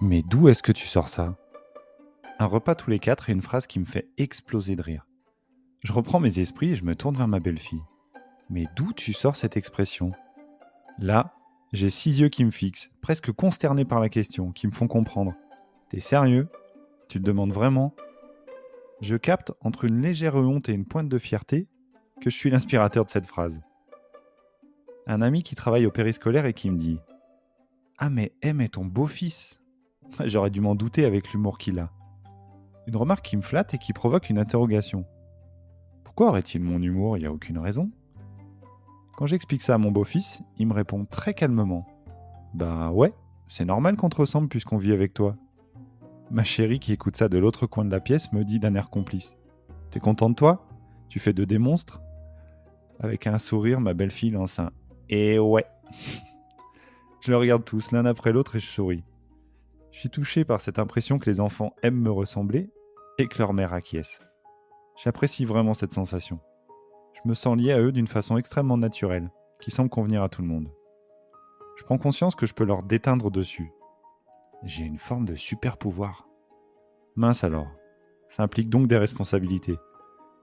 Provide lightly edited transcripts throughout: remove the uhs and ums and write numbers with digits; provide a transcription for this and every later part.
Mais d'où est-ce que tu sors ça ? Un repas tous les quatre et une phrase qui me fait exploser de rire. Je reprends mes esprits et je me tourne vers ma belle-fille. Mais d'où tu sors cette expression ? Là, j'ai 6 yeux qui me fixent, presque consternés par la question, qui me font comprendre. T'es sérieux ? Tu te demandes vraiment ? Je capte, entre une légère honte et une pointe de fierté, que je suis l'inspirateur de cette phrase. Un ami qui travaille au périscolaire et qui me dit « Ah mais ton beau-fils !» J'aurais dû m'en douter avec l'humour qu'il a. Une remarque qui me flatte et qui provoque une interrogation. Pourquoi aurait-il mon humour ? Il n'y a aucune raison. Quand j'explique ça à mon beau-fils, il me répond très calmement. Bah ouais, c'est normal qu'on te ressemble puisqu'on vit avec toi. Ma chérie qui écoute ça de l'autre coin de la pièce me dit d'un air complice. T'es content de toi ? Tu fais de des monstres ? Avec un sourire, ma belle-fille lance un « Eh ouais !» Je les regarde tous l'un après l'autre et je souris. Je suis touché par cette impression que les enfants aiment me ressembler et que leur mère acquiesce. J'apprécie vraiment cette sensation. Je me sens lié à eux d'une façon extrêmement naturelle, qui semble convenir à tout le monde. Je prends conscience que je peux leur déteindre dessus. J'ai une forme de super pouvoir. Mince alors, ça implique donc des responsabilités.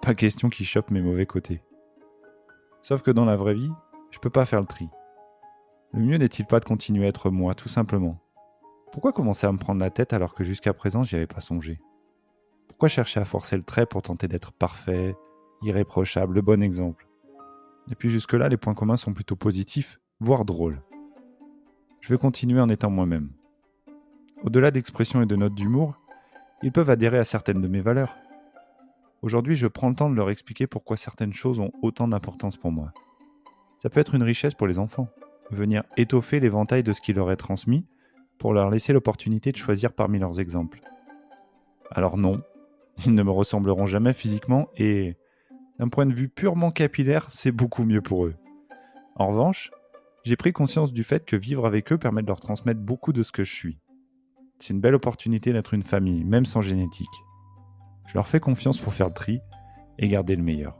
Pas question qu'ils chopent mes mauvais côtés. Sauf que dans la vraie vie, je peux pas faire le tri. Le mieux n'est-il pas de continuer à être moi, tout simplement ? Pourquoi commencer à me prendre la tête alors que jusqu'à présent j'y avais pas songé ? Pourquoi chercher à forcer le trait pour tenter d'être parfait, irréprochable, le bon exemple ? Et puis jusque-là, les points communs sont plutôt positifs, voire drôles. Je vais continuer en étant moi-même. Au-delà d'expressions et de notes d'humour, ils peuvent adhérer à certaines de mes valeurs. Aujourd'hui, je prends le temps de leur expliquer pourquoi certaines choses ont autant d'importance pour moi. Ça peut être une richesse pour les enfants, venir étoffer l'éventail de ce qui leur est transmis pour leur laisser l'opportunité de choisir parmi leurs exemples. Alors non, ils ne me ressembleront jamais physiquement et, d'un point de vue purement capillaire, c'est beaucoup mieux pour eux. En revanche, j'ai pris conscience du fait que vivre avec eux permet de leur transmettre beaucoup de ce que je suis. C'est une belle opportunité d'être une famille, même sans génétique. Je leur fais confiance pour faire le tri et garder le meilleur.